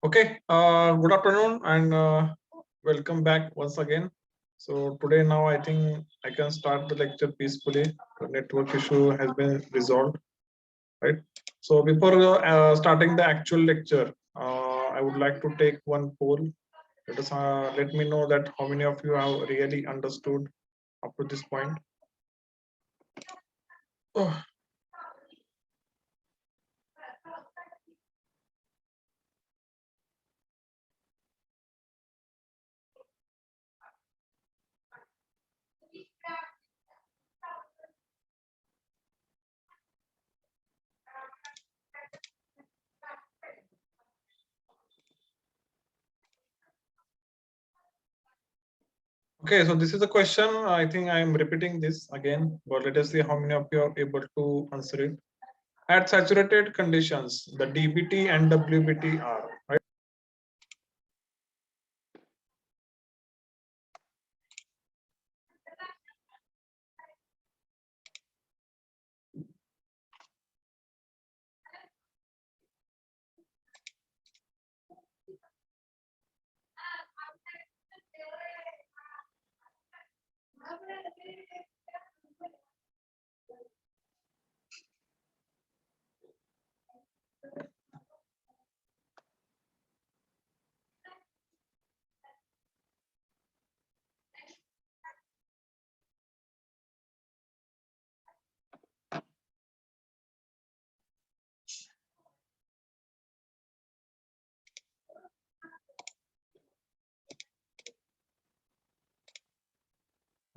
Okay, good afternoon and welcome back once again. So today now I think I can start the lecture peacefully. The network issue has been resolved, right? So before starting the actual lecture, I would like to take one poll. Let me know that how many of you have really understood up to this point. Oh, okay, so this is a question. I think I am repeating this again, but let us see how many of you are able to answer it. At saturated conditions, the dBT and WBT are, right?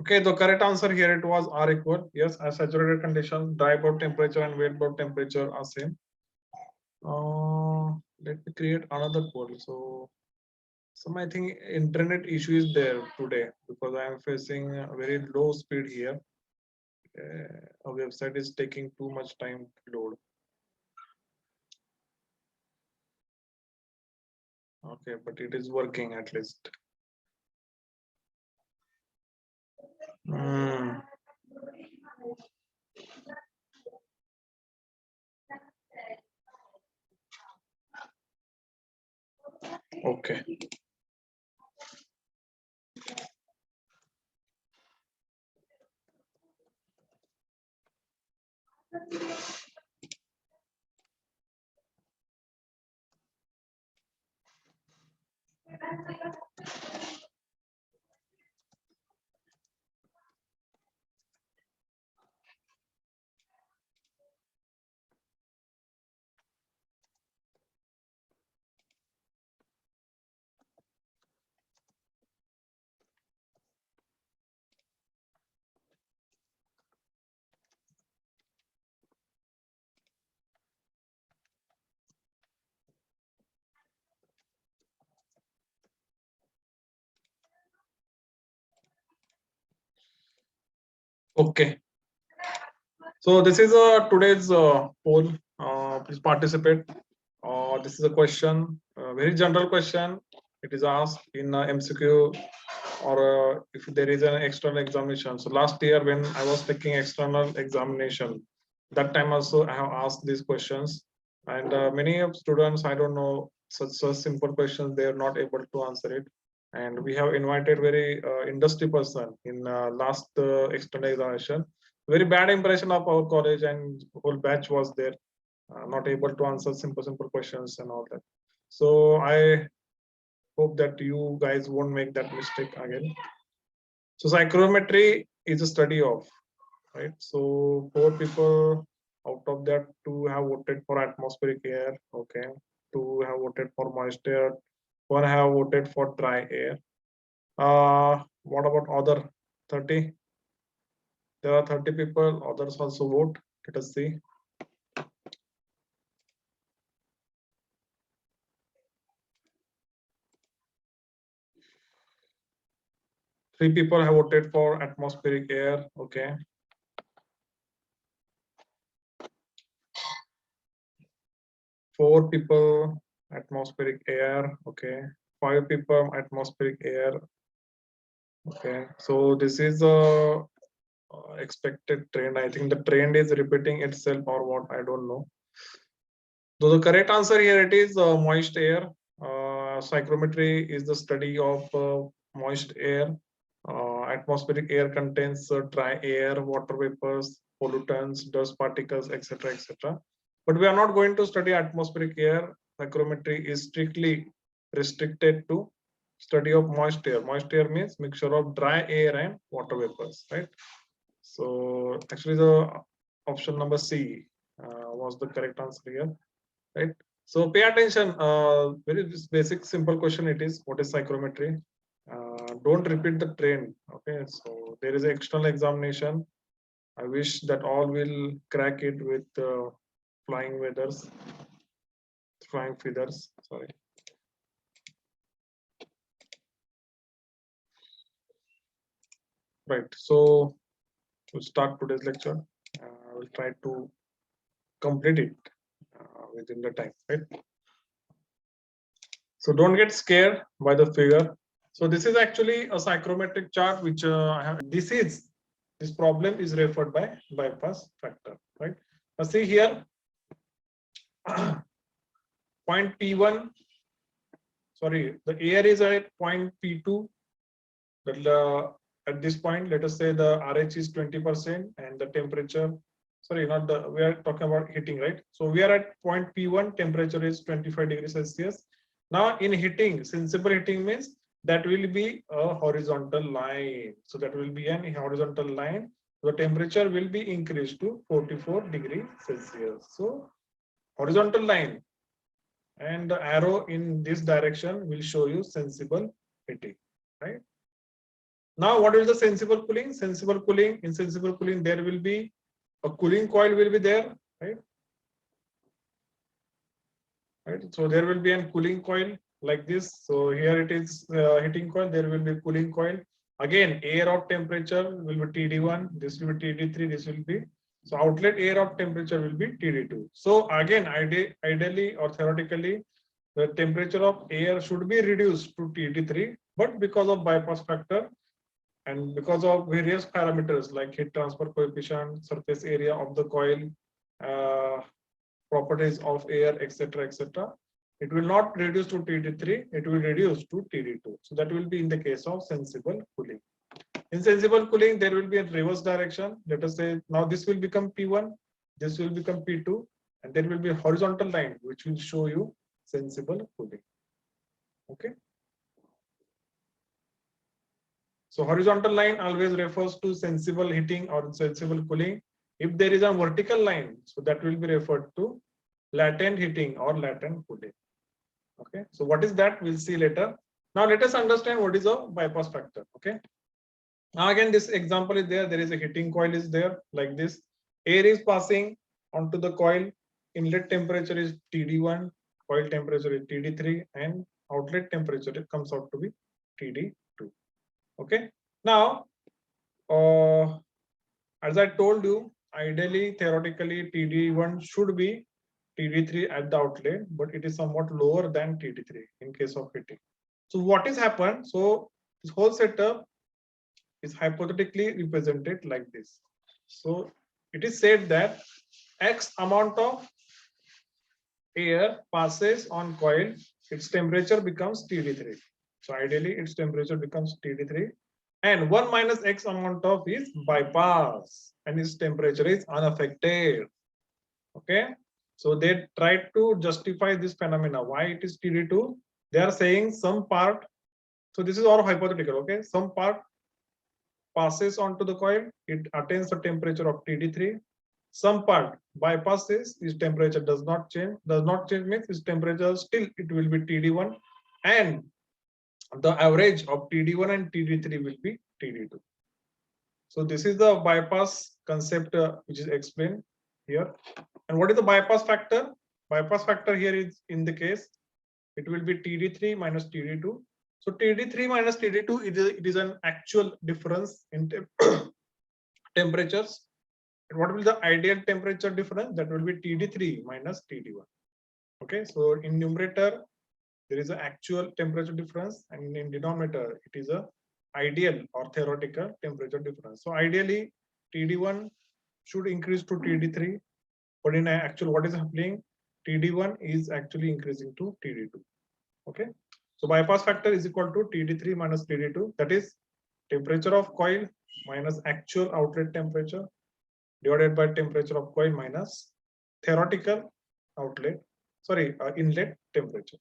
Okay, the correct answer here it was R equal. Yes, at saturated conditions, dry bulb temperature and wet bulb temperature are same. Let me create another poll. So some I think internet issue is there today because I am facing a very low speed here. Our website is taking too much time to load. Okay, but it is working at least. Hmm. Okay. Okay. So this is today's poll. Please participate. This is a question, a very general question. It is asked in MCQ or if there is an external examination. So last year when I was taking external examination, that time also I have asked these questions, and many of students I don't know such simple questions they are not able to answer it. And we have invited very industry person in last external examination. Very bad impression of our college and whole batch was there, not able to answer simple questions and all that. So I hope that you guys won't make that mistake again. So psychrometry is a study of, right? So 4 people out of that, 2 have voted for atmospheric air. Okay, 2 have voted for moist air. 1 have voted for dry air. What about other 30? There are 30 people. Others also vote. Let us see. 3 people have voted for atmospheric air. Okay. 4 people atmospheric air. Okay. 5 people atmospheric air. Okay. So this is a expected trend. I think the trend is repeating itself or what, I don't know. So the correct answer here it is moist air. Psychrometry is the study of moist air. Atmospheric air contains dry air, water vapors, pollutants, dust particles, etc., etc. But we are not going to study atmospheric air. Psychrometry is strictly restricted to study of moist air. Moist air means mixture of dry air and water vapors, right? So actually, the option number C was the correct answer here, right? So pay attention. Very basic, simple question. It is, what is psychrometry? Don't repeat the trend. Okay, so there is an external examination. I wish that all will crack it with flying feathers. Flying feathers. Sorry. Right. So we'll start today's lecture. I will try to complete it within the time. Right. So don't get scared by the figure. So this is actually a psychrometric chart which I have. This problem is referred by bypass factor, right? Now see here, point P1. Sorry, the air is at point P2. At this point, let us say the RH is 20% and the temperature. Sorry, not the. We are talking about heating, right? So we are at point P1. Temperature is 25 degrees Celsius. Now in heating, sensible heating means that will be a horizontal line. So that will be an horizontal line. The temperature will be increased to 44 degrees Celsius. So horizontal line and the arrow in this direction will show you sensible heating, right? Now what is the sensible cooling? Sensible cooling, in sensible cooling there will be a cooling coil will be there, right? Right. So there will be a cooling coil like this. So here it is heating coil. There will be cooling coil. Again, air of temperature will be TD1. This will be TD3. This will be, so outlet air of temperature will be TD2. So again, ideally or theoretically, the temperature of air should be reduced to TD3. But because of bypass factor and because of various parameters like heat transfer coefficient, surface area of the coil, properties of air, etc., etc., it will not reduce to TD3, it will reduce to TD2. So that will be in the case of sensible cooling. In sensible cooling, there will be a reverse direction. Let us say now this will become P1, this will become P2, and there will be a horizontal line which will show you sensible cooling. Okay. So horizontal line always refers to sensible heating or sensible cooling. If there is a vertical line, so that will be referred to latent heating or latent cooling. Okay, so what is that? We'll see later. Now let us understand what is a bypass factor. Okay. Now again, this example is there. There is a heating coil is there like this. Air is passing onto the coil. Inlet temperature is TD1, coil temperature is TD3, and outlet temperature it comes out to be TD2. Okay. Now, as I told you, ideally, theoretically, TD1 should be TD3 at the outlet, but it is somewhat lower than TD3 in case of heating. So what has happened? So this whole setup is hypothetically represented like this. So it is said that X amount of air passes on coil, its temperature becomes TD3. So ideally, its temperature becomes TD3. And 1 minus X amount of is bypass and its temperature is unaffected. Okay. So they tried to justify this phenomena. Why it is TD2? They are saying some part. So this is all hypothetical. Okay. Some part passes onto the coil. It attains the temperature of TD3. Some part bypasses. Its temperature does not change. Does not change means its temperature still it will be TD1, and the average of TD1 and TD3 will be TD2. So this is the bypass concept which is explained here. And what is the bypass factor? Bypass factor here is in the case, it will be TD3 minus TD2. So TD3 minus TD2, it is an actual difference in temperatures. And what will be the ideal temperature difference? That will be TD3 minus TD1. Okay, so in numerator, there is an actual temperature difference, and in denominator, it is a ideal or theoretical temperature difference. So ideally, TD1 should increase to TD3, but in actual, what is happening? TD1 is actually increasing to TD2. Okay. So bypass factor is equal to TD3 minus TD2. That is temperature of coil minus actual outlet temperature divided by temperature of coil minus theoretical outlet, inlet temperature.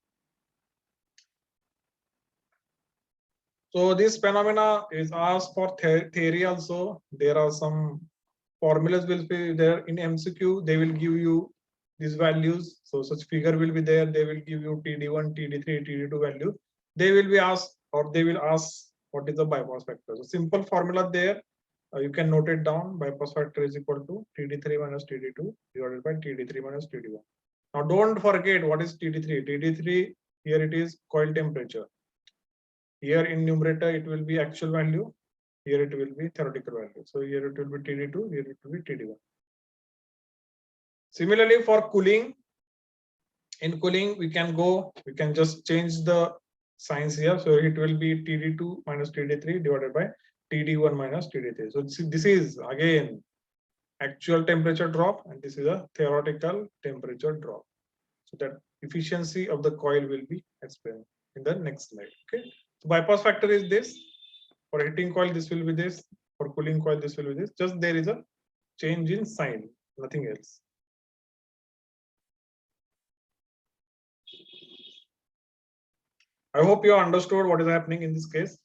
So this phenomena is asked for theory also. There are some formulas will be there in MCQ. They will give you these values. So such figure will be there. They will give you TD1, TD3, TD2 value. They will be asked, or they will ask what is the bypass factor. So simple formula there. You can note it down. Bypass factor is equal to TD3 minus TD2 divided by TD3 minus TD1. Now don't forget what is TD3. TD3 here it is coil temperature. Here in numerator it will be actual value. Here it will be theoretical value. So here it will be TD2. Here it will be TD1. Similarly for cooling, in cooling we can just change the signs here. So it will be TD2 minus TD3 divided by TD1 minus TD3. So this is again actual temperature drop and this is a theoretical temperature drop. So that efficiency of the coil will be explained in the next slide. Okay. So bypass factor is this. For heating coil, this will be this. For cooling coil, this will be this. Just there is a change in sign, nothing else. I hope you understood what is happening in this case.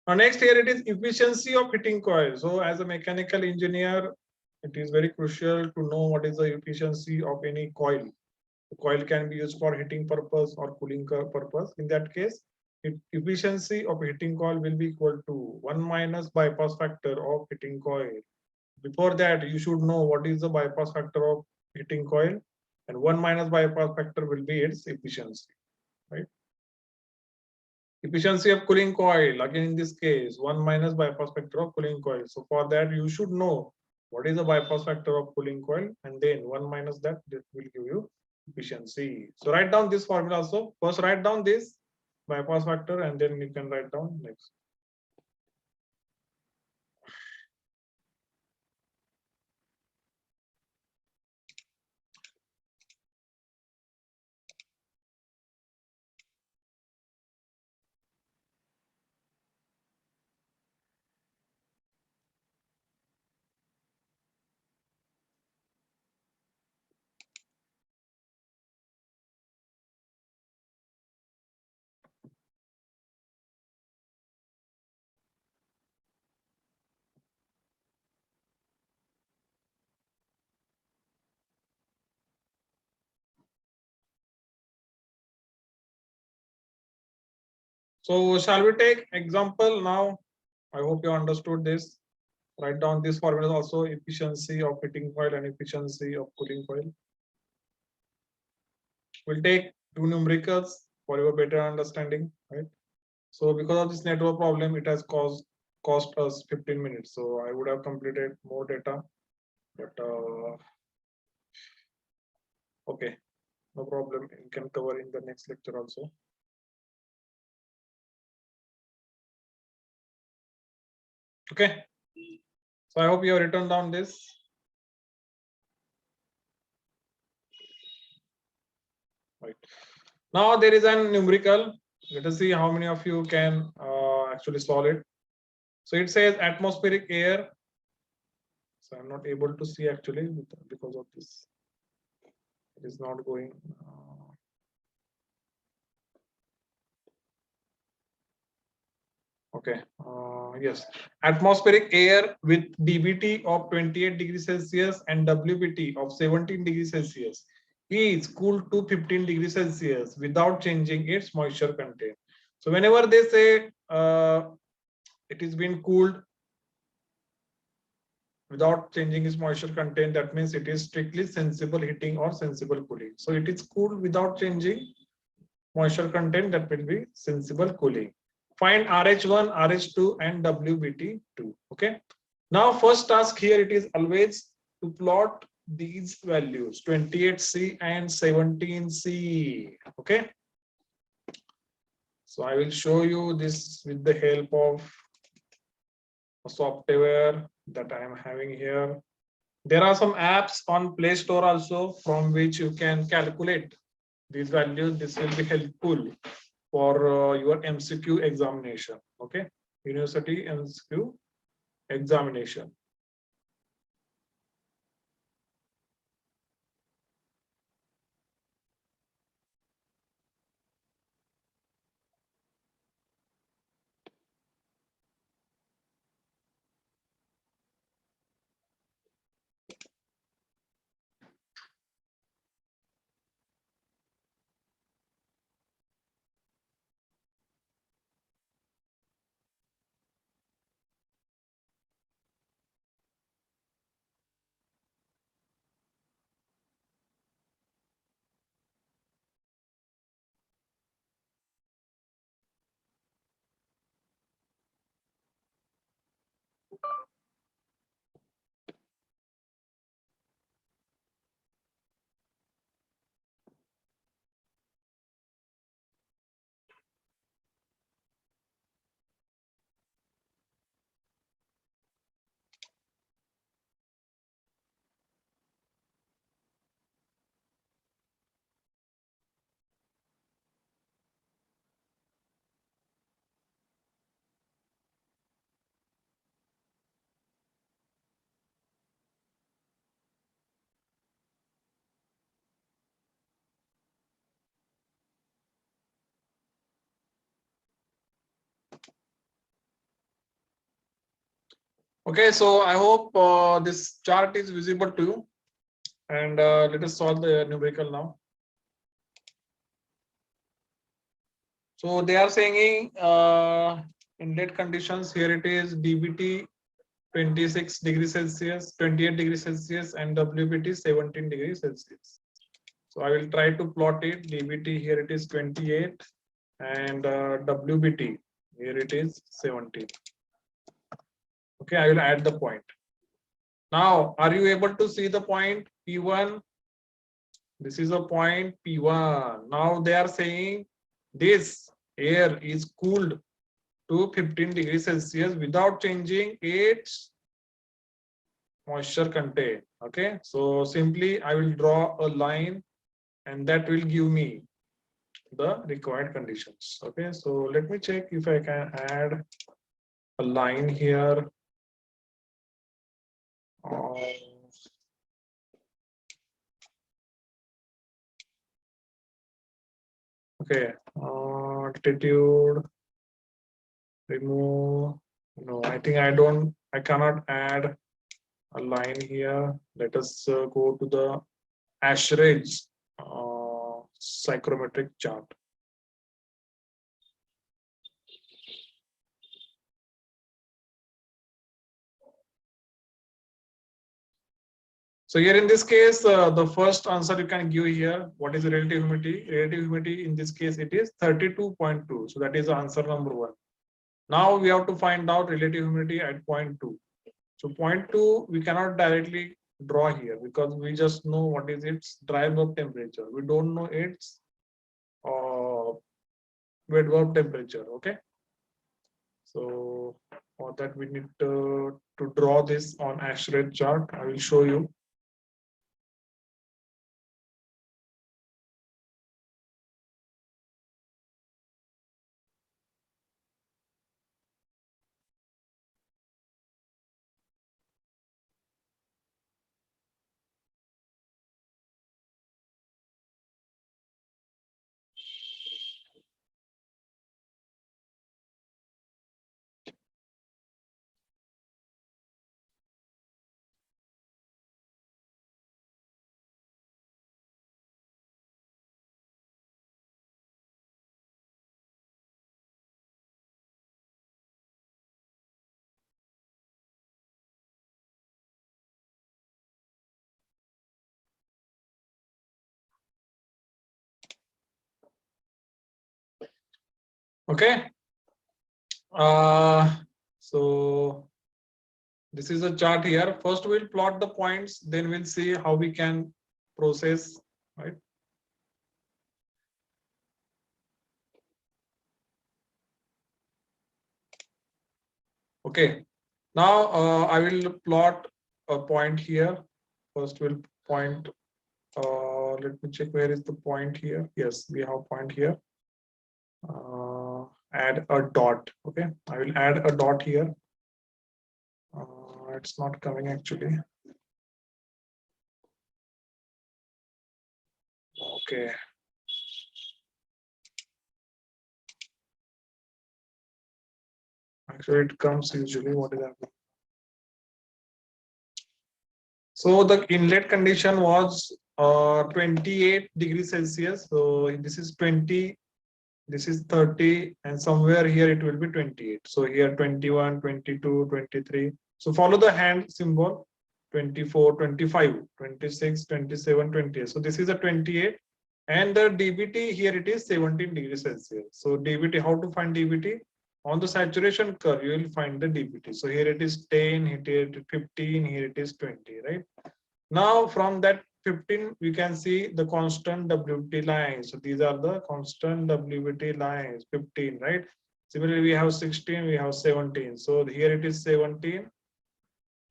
Now next here it is efficiency of heating coil. So as a mechanical engineer, it is very crucial to know what is the efficiency of any coil. The coil can be used for heating purpose or cooling purpose. In that case, efficiency of heating coil will be equal to 1 minus bypass factor of heating coil. Before that, you should know what is the bypass factor of heating coil, and 1 minus bypass factor will be its efficiency, right? Efficiency of cooling coil, again in this case, 1 minus bypass factor of cooling coil. So for that, you should know what is the bypass factor of cooling coil, and then 1 minus that will give you efficiency. So write down this formula also. First write down this bypass factor and then you can write down next. So shall we take example now? I hope you understood this. Write down this formula also, efficiency of heating coil and efficiency of cooling coil. We'll take two numericals for your better understanding, right? So because of this network problem, it has cost us 15 minutes. So I would have completed more data, but okay, no problem. You can cover in the next lecture also. Okay. So I hope you have written down this. Right. Now there is an numerical. Let us see how many of you can actually solve it. So it says atmospheric air. So I'm not able to see actually because of this. It is not going. Okay. Yes. Atmospheric air with DBT of 28 degrees Celsius and WBT of 17 degrees Celsius is cooled to 15 degrees Celsius without changing its moisture content. So whenever they say it is being cooled without changing its moisture content, that means it is strictly sensible heating or sensible cooling. So it is cooled without changing moisture content, that will be sensible cooling. Find RH1, RH2 and WBT2. Okay. Now first task here, it is always to plot these values 28C and 17C. Okay. So I will show you this with the help of a software that I am having here. There are some apps on Play Store also from which you can calculate these values. This will be helpful for your MCQ examination. Okay, university MCQ examination. Okay, so I hope this chart is visible to you, and let us solve the numerical now. So they are saying inlet conditions, here it is DBT 26 degrees Celsius, 28 degrees Celsius, and WBT 17 degrees Celsius. So I will try to plot it. DBT here it is 28, and WBT here it is 17. Okay, I will add the point. Now, are you able to see the point P1? This is a point P1. Now they are saying this air is cooled to 15 degrees Celsius without changing its moisture content. Okay, so simply I will draw a line, and that will give me the required conditions. Okay, so let me check if I can add a line here. Okay, altitude, remove. No, I think I cannot add a line here. Let us go to the ASHRAE psychrometric chart. So here in this case, the first answer you can give here, what is the relative humidity? Relative humidity in this case, it is 32.2. So that is answer number 1. Now we have to find out relative humidity at point 2. So point 2, we cannot directly draw here because we just know what is its dry bulb temperature. We don't know its wet bulb temperature. Okay. So for that we need to draw this on ASHRAE chart. I will show you. Okay. So this is a chart here. First we'll plot the points, then we'll see how we can process, right? Okay. Now I will plot a point here. First we'll point Let me check where is the point here. Yes, we have point here. Add a dot. Okay, I will add a dot here. It's not coming actually. Okay. Actually, it comes usually. What is happening? So the inlet condition was 28 degrees Celsius. So this is 20, this is 30, and somewhere here it will be 28. So here 21, 22, 23. So follow the hand symbol. 24, 25, 26, 27, 28. So this is a 28. And the DBT here it is 17 degrees Celsius. So DBT, how to find DBT? On the saturation curve, you will find the DBT. So here it is 10, here it is 15, here it is 20, right? Now from that 15, we can see the constant WBT lines. So these are the constant WBT lines, 15, right? Similarly, we have 16, we have 17. So here it is 17.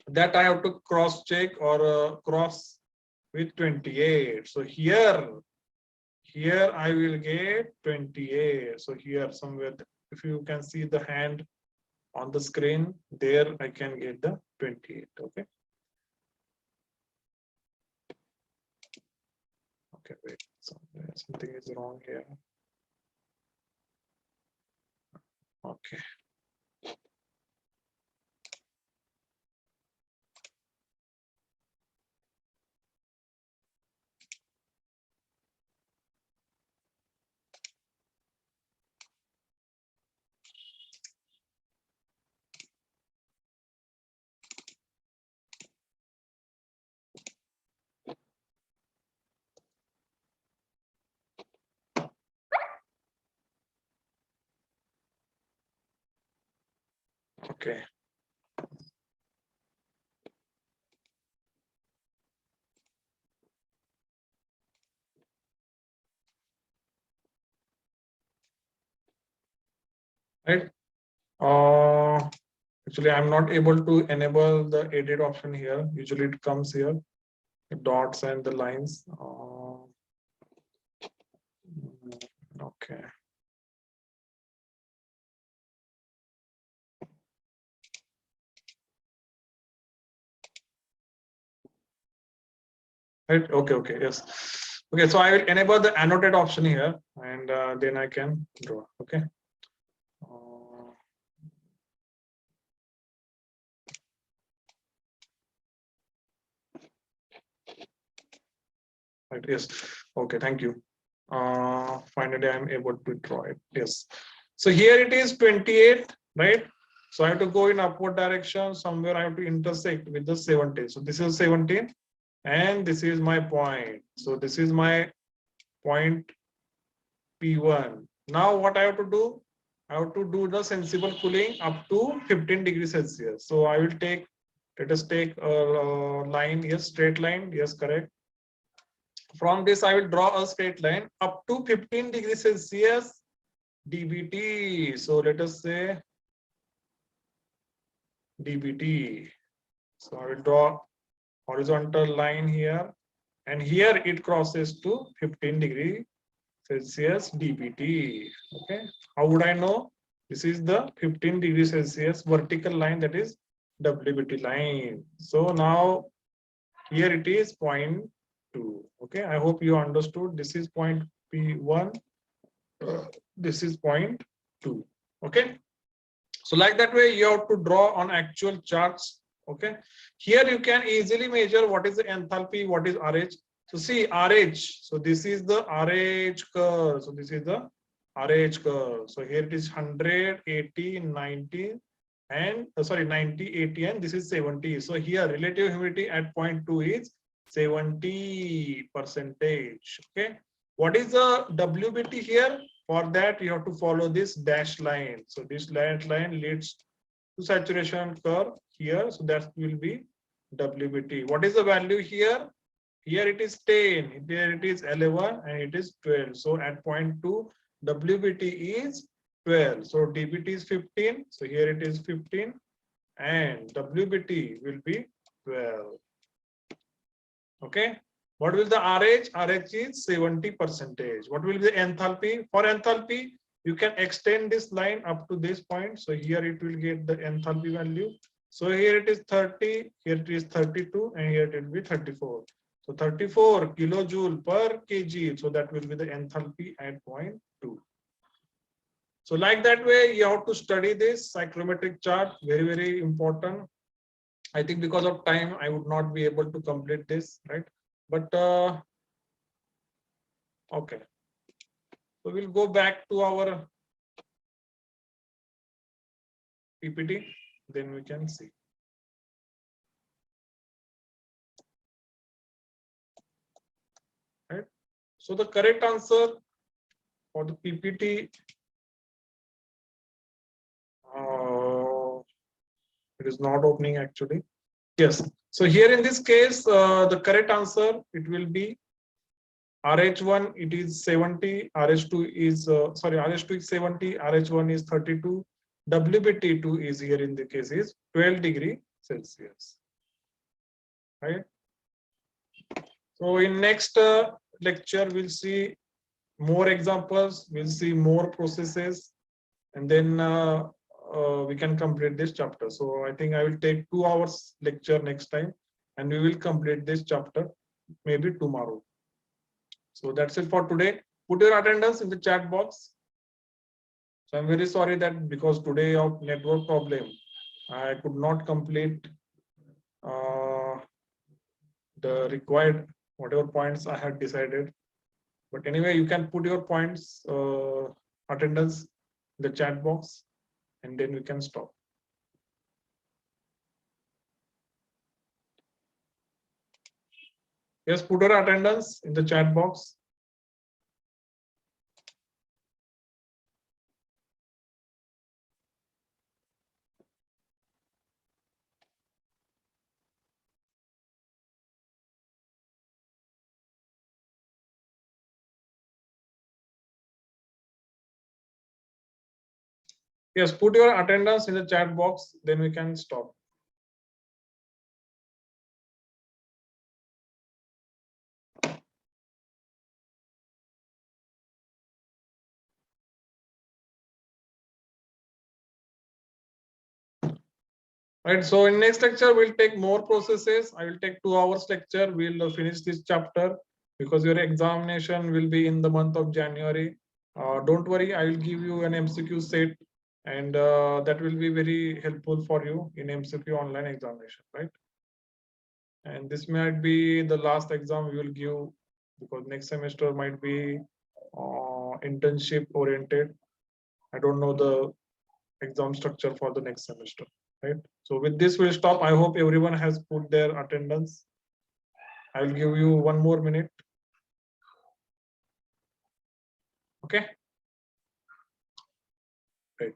That I have to cross check or cross with 28. So here I will get 28. So here somewhere, if you can see the hand on the screen, there I can get the 28. Okay. Okay, wait, something is wrong here. Okay. Okay. Right. Actually, I'm not able to enable the edit option here. Usually it comes here, the dots and the lines. Okay. Right. Okay. Okay. Yes. Okay. So I will enable the annotate option here, and then I can draw. Okay. Right. Yes. Okay. Thank you. Finally, I'm able to draw it. Yes. So here it is 28, right? So I have to go in upward direction. Somewhere I have to intersect with the 17. So this is 17, and this is my point. So this is my point P1. Now what I have to do? I have to do the sensible cooling up to 15 degrees Celsius. So I will take, let us take a line. Yes, straight line. Yes, correct. From this, I will draw a straight line up to 15 degrees Celsius DBT. So let us say DBT. So I will draw horizontal line here, and here it crosses to 15 degree Celsius DBT. Okay. How would I know? This is the 15 degrees Celsius vertical line, that is WBT line. So now here it is 0.2. Okay. I hope you understood. This is point P1. This is 0.2. Okay. So like that way you have to draw on actual charts. Okay. Here you can easily measure what is the enthalpy, what is RH. So see RH. So this is the RH curve. So this is the RH curve. So here it is 100, 80, 90, and 90, 80, and this is 70. So here relative humidity at 0.2 is 70%. Okay. What is the WBT here? For that, you have to follow this dashed line. So this dashed line leads to saturation curve here. So that will be WBT. What is the value here? Here it is 10, here it is 11, and it is 12. So at 0.2, WBT is 12. So DBT is 15. So here it is 15, and WBT will be 12. Okay. What will the RH? RH is 70%. What will be the enthalpy? For enthalpy, you can extend this line up to this point. So here it will get the enthalpy value. So here it is 30, here it is 32, and here it will be 34. So 34 kilojoule per kg. So that will be the enthalpy at point 2. So like that way, you have to study this psychrometric chart. Very, very important. I think because of time, I would not be able to complete this, right? But okay. So we'll go back to our PPT, then we can see. Right. So the correct answer for the PPT, it is not opening actually. Yes. So here in this case, the correct answer, it will be RH1, it is 70, RH2 is, RH2 is 70, RH1 is 32, WBT2 is here in the case is 12 degree Celsius. Right. So in next lecture, we'll see more examples, we'll see more processes, and then we can complete this chapter. So I think I will take 2 hours lecture next time, and we will complete this chapter maybe tomorrow. So that's it for today. Put your attendance in the chat box. So I'm very sorry that because today of network problem, I could not complete the required whatever points I had decided. But anyway, you can put your points, attendance in the chat box, and then we can stop. Yes, put your attendance in the chat box. Yes, put your attendance in the chat box, then we can stop. Right, so in next lecture, we'll take more processes. I will take 2 hours lecture. We'll finish this chapter because your examination will be in the month of January. Don't worry, I will give you an MCQ set, and that will be very helpful for you in MCQ online examination, right? And this might be the last exam we will give because next semester might be internship oriented. I don't know the exam structure for the next semester, right? So with this, we'll stop. I hope everyone has put their attendance. I will give you 1 more minute. Okay. Right.